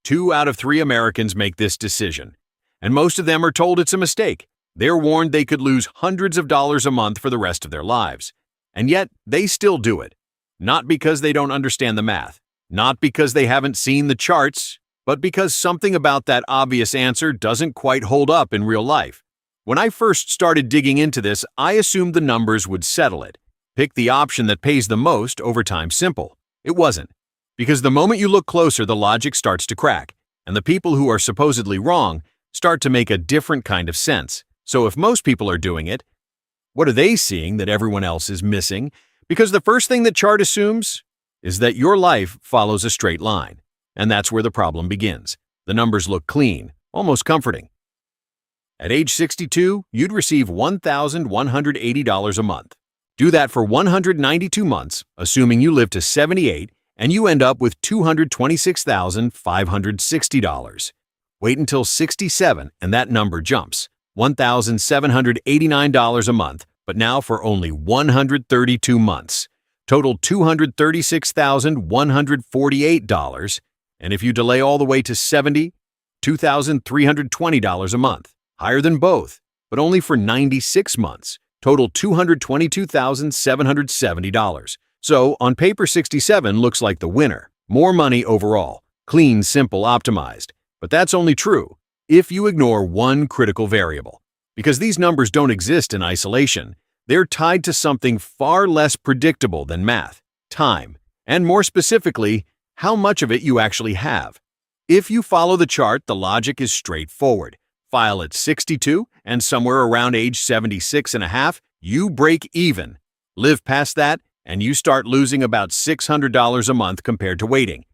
2 out of 3 Americans make this decision, and most of them are told it's a mistake. They're warned they could lose hundreds of dollars a month for the rest of their lives. And yet, they still do it. Not because they don't understand the math, not because they haven't seen the charts, but because something about that obvious answer doesn't quite hold up in real life. When I first started digging into this, I assumed the numbers would settle it. Pick the option that pays the most over time simple. It wasn't. Because the moment you look closer, the logic starts to crack, and the people who are supposedly wrong start to make a different kind of sense. So if most people are doing it, what are they seeing that everyone else is missing? Because the first thing the chart assumes is that your life follows a straight line, and that's where the problem begins. The numbers look clean, almost comforting. At age 62, you'd receive $1,180 a month. Do that for 192 months, assuming you live to 78, and you end up with $226,560. Wait until 67, and that number jumps. $1,789 a month, but now for only 132 months. Total $236,148, and if you delay all the way to 70, $2,320 a month. Higher than both, but only for 96 months. Total $222,770. So, on paper 67 looks like the winner. More money overall. Clean, simple, optimized. But that's only true if you ignore one critical variable. Because these numbers don't exist in isolation, they're tied to something far less predictable than math, time, and more specifically, how much of it you actually have. If you follow the chart, the logic is straightforward. File at 62, and somewhere around age 76 and a half, you break even. Live past that, and you start losing about $600 a month compared to waiting.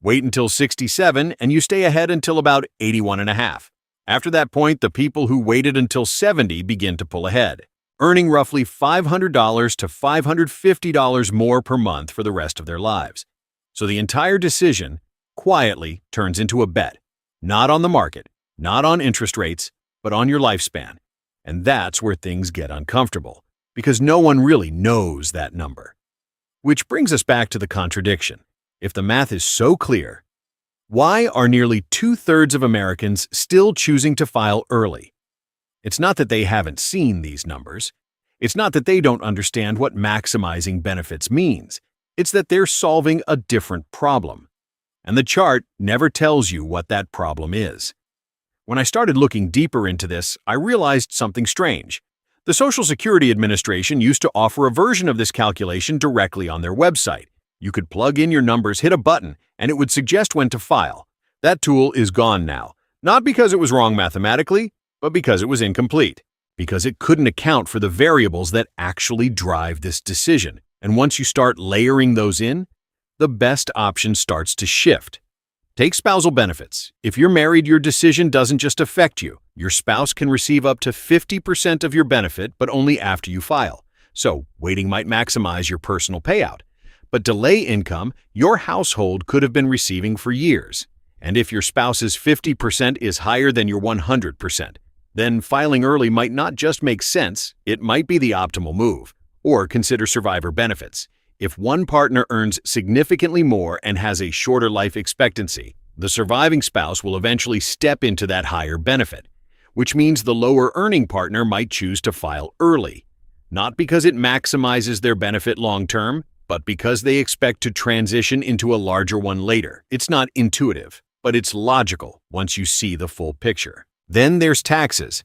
Wait until 67, and you stay ahead until about 81 and a half. After that point, the people who waited until 70 begin to pull ahead, earning roughly $500 to $550 more per month for the rest of their lives. So the entire decision quietly turns into a bet, not on the market, not on interest rates, but on your lifespan. And that's where things get uncomfortable, because no one really knows that number. Which brings us back to the contradiction. If the math is so clear, why are nearly 2/3 of Americans still choosing to file early? It's not that they haven't seen these numbers. It's not that they don't understand what maximizing benefits means. It's that they're solving a different problem. And the chart never tells you what that problem is. When I started looking deeper into this, I realized something strange. The Social Security Administration used to offer a version of this calculation directly on their website. You could plug in your numbers, hit a button, and it would suggest when to file. That tool is gone now, not because it was wrong mathematically, but because it was incomplete, because it couldn't account for the variables that actually drive this decision. And once you start layering those in, the best option starts to shift. Take spousal benefits. If you're married, your decision doesn't just affect you. Your spouse can receive up to 50% of your benefit, but only after you file. So, waiting might maximize your personal payout. But delay income, your household could have been receiving for years. And if your spouse's 50% is higher than your 100%, then filing early might not just make sense, it might be the optimal move. Or consider survivor benefits. If one partner earns significantly more and has a shorter life expectancy, the surviving spouse will eventually step into that higher benefit, which means the lower earning partner might choose to file early. Not because it maximizes their benefit long-term, but because they expect to transition into a larger one later. It's not intuitive, but it's logical once you see the full picture. Then there's taxes.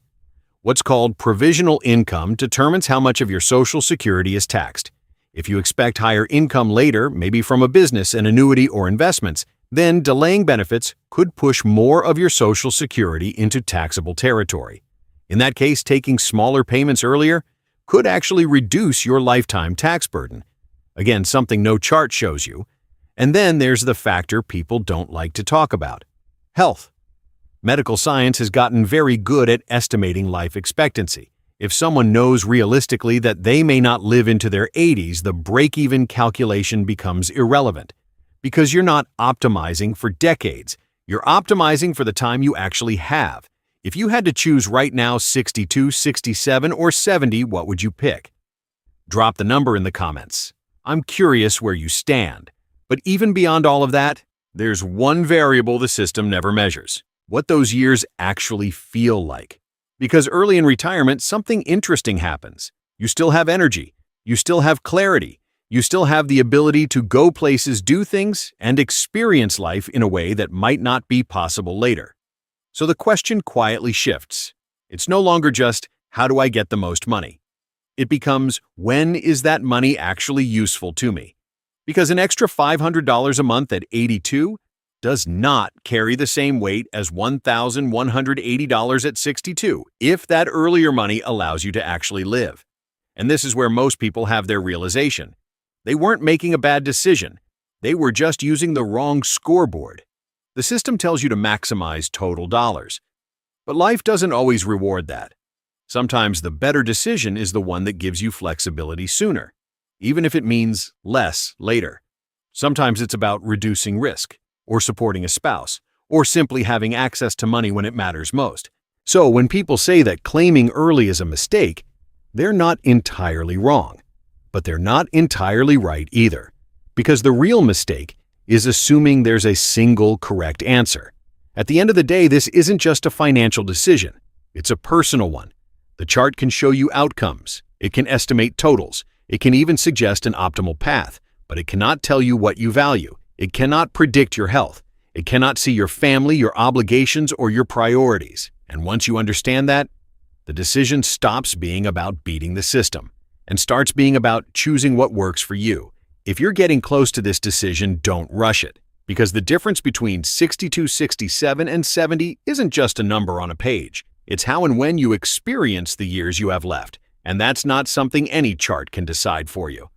What's called provisional income determines how much of your Social Security is taxed. If you expect higher income later, maybe from a business, an annuity, or investments, then delaying benefits could push more of your Social Security into taxable territory. In that case, taking smaller payments earlier could actually reduce your lifetime tax burden. Again, something no chart shows you. And then there's the factor people don't like to talk about: health. Medical science has gotten very good at estimating life expectancy. If someone knows realistically that they may not live into their 80s, the break-even calculation becomes irrelevant. Because you're not optimizing for decades, you're optimizing for the time you actually have. If you had to choose right now 62, 67, or 70, what would you pick? Drop the number in the comments. I'm curious where you stand. But even beyond all of that, There's one variable the system never measures: what those years actually feel like. Because early in retirement, something interesting happens. You still have energy, you still have clarity, you still have the ability to go places, do things, and experience life in a way that might not be possible later. So the question quietly shifts. It's no longer just, how do I get the most money? It becomes, when is that money actually useful to me? Because an extra $500 a month at 82 does not carry the same weight as $1,180 at 62 if that earlier money allows you to actually live. And this is where most people have their realization. They weren't making a bad decision. They were just using the wrong scoreboard. The system tells you to maximize total dollars. But life doesn't always reward that. Sometimes the better decision is the one that gives you flexibility sooner, even if it means less later. Sometimes it's about reducing risk, or supporting a spouse, or simply having access to money when it matters most. So when people say that claiming early is a mistake, they're not entirely wrong. But they're not entirely right either, because the real mistake is assuming there's a single correct answer. At the end of the day, this isn't just a financial decision. It's a personal one. The chart can show you outcomes. It can estimate totals. It can even suggest an optimal path, but it cannot tell you what you value. It cannot predict your health. It cannot see your family, your obligations, or your priorities. And once you understand that, the decision stops being about beating the system and starts being about choosing what works for you. If you're getting close to this decision, don't rush it, because the difference between 62, 67, and 70 isn't just a number on a page. It's how and when you experience the years you have left, and that's not something any chart can decide for you.